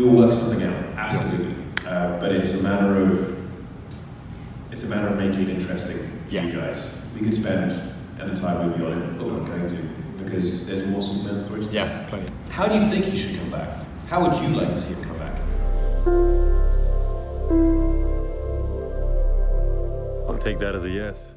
We will work something out, absolutely. But it's a matter of making it interesting for you guys. We could spend an entire movie on it, but we're not going to, because there's more Superman stories to tell. Yeah, plenty. How do you think he should come back? How would you like to see him come back? I'll take that as a yes.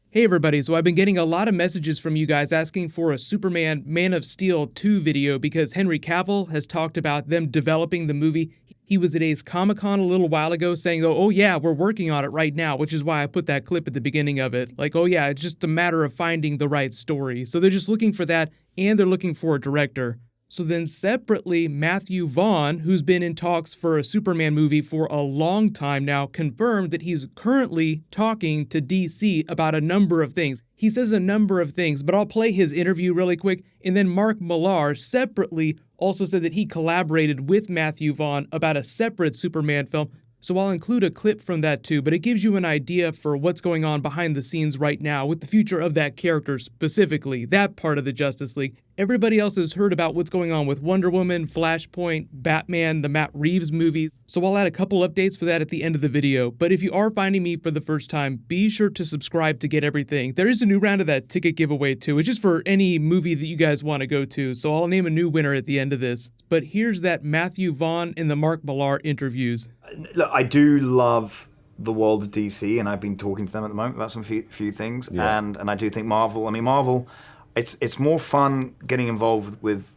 Hey everybody, so I've been getting a lot of messages from you guys asking for a Superman Man of Steel 2 video because Henry Cavill has talked about them developing the movie. He was at Ace Comic-Con a little while ago saying, oh yeah, we're working on it right now, which is why I put that clip at the beginning of it. Like, oh yeah, it's just a matter of finding the right story. So they're just looking for that, and they're looking for a director. So then separately, Matthew Vaughn, who's been in talks for a Superman movie for a long time now, confirmed that he's currently talking to DC about a number of things. He says a number of things, but I'll play his interview really quick. And then Mark Millar separately also said that he collaborated with Matthew Vaughn about a separate Superman film. So I'll include a clip from that too, but it gives you an idea for what's going on behind the scenes right now with the future of that character specifically, that part of the Justice League. Everybody else has heard about what's going on with Wonder Woman, Flashpoint, Batman, the Matt Reeves movies, so I'll add a couple updates for that at the end of the video. But if you are finding me for the first time, be sure to subscribe to get everything. There is a new round of that ticket giveaway too. It's just for any movie that you guys want to go to, so I'll name a new winner at the end of this. But here's that Matthew Vaughn and the Mark Millar interviews. Look, I do love the world of DC, and I've been talking to them at the moment about some few things, and I do think Marvel. I mean, Marvel, it's more fun getting involved with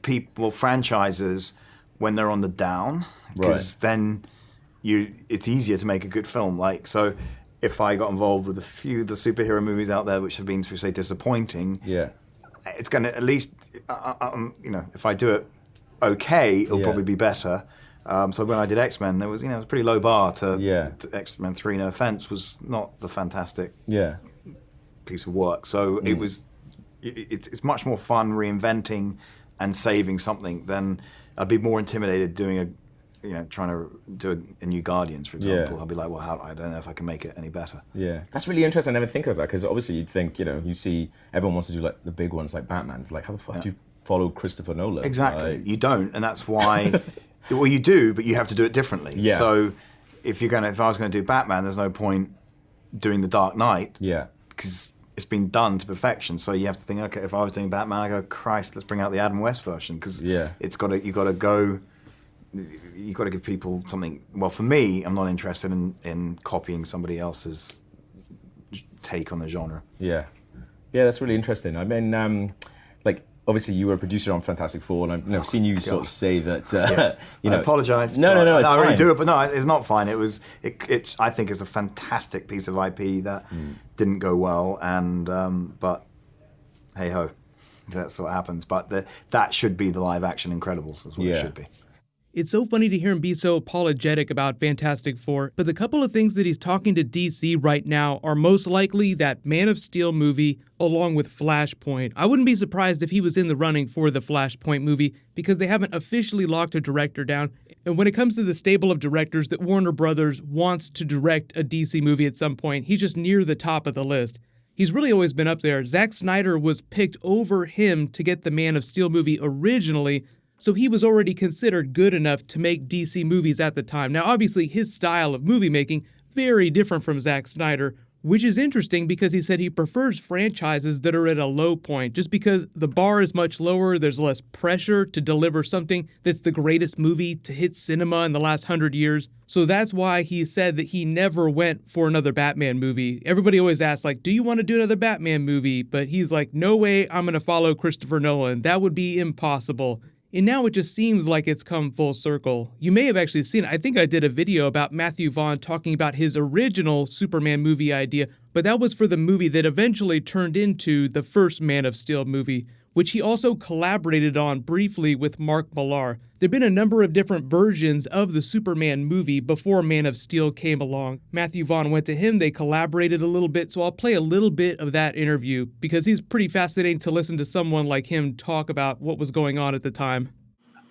people, franchises, when they're on the down, because then it's easier to make a good film. Like, so if I got involved with a few of the superhero movies out there which have been, say, disappointing, it's going to at least, if I do it okay, it'll probably be better. So when I did X-Men, there was, it was a pretty low bar to X-Men 3, no offense, was not the fantastic piece of work. So it's much more fun reinventing and saving something than I'd be more intimidated doing trying to do a new Guardians, for example. I'd be like, well, I don't know if I can make it any better. Yeah, that's really interesting. I never think of that, because obviously you'd think, you see everyone wants to do like the big ones like Batman. Like, how the fuck do you follow Christopher Nolan? Exactly, you don't, and that's why. Well, you do, but you have to do it differently. Yeah. So if I was going to do Batman, there's no point doing The Dark Knight. Yeah. Because it's been done to perfection. So you have to think, okay, if I was doing Batman, I go, Christ, let's bring out the Adam West version, because you've got to give people something. Well, for me, I'm not interested in copying somebody else's take on the genre. Yeah. Yeah, that's really interesting. I mean, obviously, you were a producer on Fantastic Four, and I've seen you sort of say that. I apologise. No, it's fine. I really do it, but no, it's not fine. It's. I think it's a fantastic piece of IP that didn't go well, and but hey ho, that's what happens. But that should be the live action Incredibles. That's what it should be. It's so funny to hear him be so apologetic about Fantastic Four, but the couple of things that he's talking to DC right now are most likely that Man of Steel movie along with Flashpoint. I wouldn't be surprised if he was in the running for the Flashpoint movie, because they haven't officially locked a director down. And when it comes to the stable of directors that Warner Brothers wants to direct a DC movie at some point, he's just near the top of the list. He's really always been up there. Zack Snyder was picked over him to get the Man of Steel movie originally, so he was already considered good enough to make DC movies at the time. Now, obviously, his style of movie making, very different from Zack Snyder, which is interesting because he said he prefers franchises that are at a low point, just because the bar is much lower, there's less pressure to deliver something that's the greatest movie to hit cinema in the last 100 years. So that's why he said that he never went for another Batman movie. Everybody always asks, like, do you want to do another Batman movie? But he's like, no way I'm going to follow Christopher Nolan. That would be impossible. And now it just seems like it's come full circle. You may have actually seen it. I think I did a video about Matthew Vaughn talking about his original Superman movie idea, but that was for the movie that eventually turned into the first Man of Steel movie, which he also collaborated on briefly with Mark Millar. There've been a number of different versions of the Superman movie before Man of Steel came along. Matthew Vaughn went to him, they collaborated a little bit, so I'll play a little bit of that interview because he's pretty fascinating to listen to someone like him talk about what was going on at the time.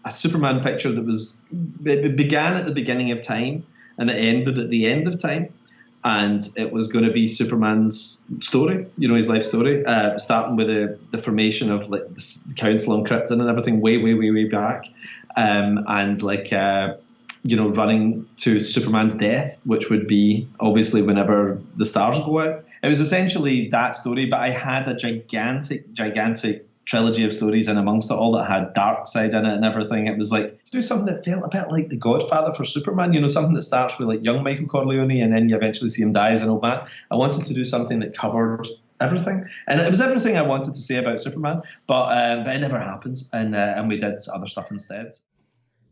A Superman picture that it began at the beginning of time and it ended at the end of time. and it was going to be Superman's story, his life story, starting with the formation of like the Council on Krypton and everything way back, and like running to Superman's death, which would be obviously whenever the stars go out. It was essentially that story, but I had a gigantic trilogy of stories in amongst it all that had Darkseid in it and everything. It was like, do something that felt a bit like The Godfather for Superman, something that starts with like young Michael Corleone and then you eventually see him die as an old man. I wanted to do something that covered everything, and it was everything I wanted to say about Superman, but it never happens, and we did other stuff instead.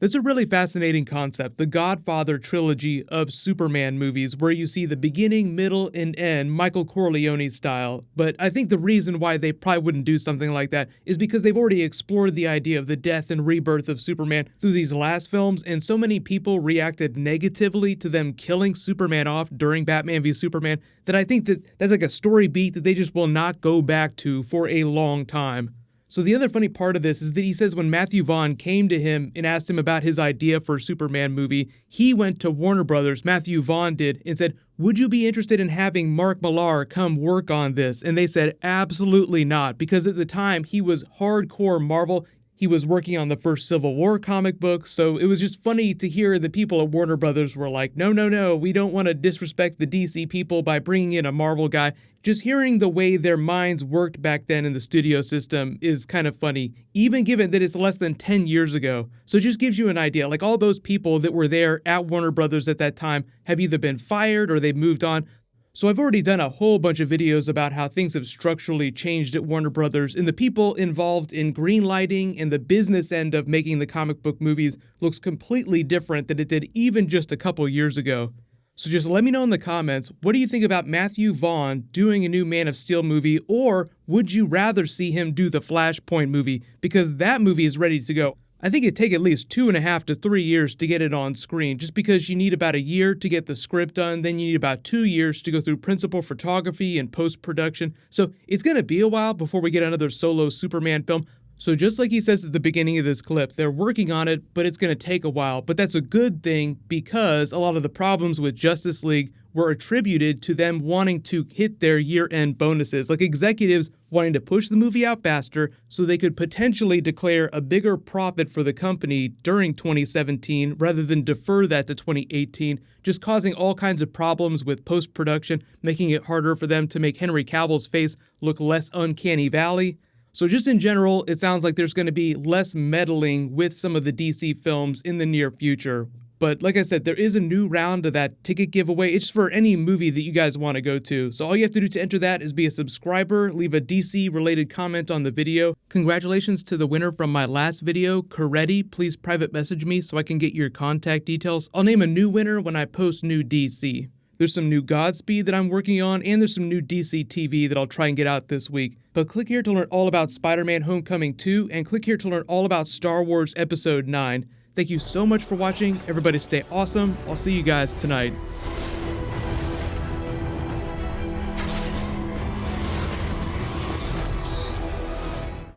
That's a really fascinating concept, the Godfather trilogy of Superman movies, where you see the beginning, middle, and end, Michael Corleone style. But I think the reason why they probably wouldn't do something like that is because they've already explored the idea of the death and rebirth of Superman through these last films, and so many people reacted negatively to them killing Superman off during Batman v Superman that I think that's like a story beat that they just will not go back to for a long time. So the other funny part of this is that he says when Matthew Vaughn came to him and asked him about his idea for a Superman movie, he went to Warner Brothers, Matthew Vaughn did, and said, would you be interested in having Mark Millar come work on this? And they said, absolutely not, because at the time he was hardcore Marvel. He was working on the first Civil War comic book, so it was just funny to hear the people at Warner Brothers were like, no, we don't want to disrespect the DC people by bringing in a Marvel guy. Just hearing the way their minds worked back then in the studio system is kind of funny, even given that it's less than 10 years ago. So it just gives you an idea, like all those people that were there at Warner Brothers at that time have either been fired or they've moved on. So I've already done a whole bunch of videos about how things have structurally changed at Warner Brothers, and the people involved in greenlighting and the business end of making the comic book movies looks completely different than it did even just a couple years ago. So just let me know in the comments, what do you think about Matthew Vaughn doing a new Man of Steel movie, or would you rather see him do the Flashpoint movie? Because that movie is ready to go. I think it'd take at least 2.5 to 3 years to get it on screen, just because you need about a year to get the script done, then you need about 2 years to go through principal photography and post-production. So it's going to be a while before we get another solo Superman film. So just like he says at the beginning of this clip, they're working on it, but it's going to take a while. But that's a good thing because a lot of the problems with Justice League were attributed to them wanting to hit their year-end bonuses, like executives wanting to push the movie out faster so they could potentially declare a bigger profit for the company during 2017 rather than defer that to 2018, just causing all kinds of problems with post-production, making it harder for them to make Henry Cavill's face look less uncanny valley. So just in general, it sounds like there's going to be less meddling with some of the DC films in the near future. But like I said, there is a new round of that ticket giveaway. It's for any movie that you guys want to go to. So all you have to do to enter that is be a subscriber, leave a DC-related comment on the video. Congratulations to the winner from my last video, Coretti. Please private message me so I can get your contact details. I'll name a new winner when I post new DC. There's some new Godspeed that I'm working on, and there's some new DC TV that I'll try and get out this week. But click here to learn all about Spider-Man Homecoming 2, and click here to learn all about Star Wars Episode 9. Thank you so much for watching. Everybody stay awesome. I'll see you guys tonight.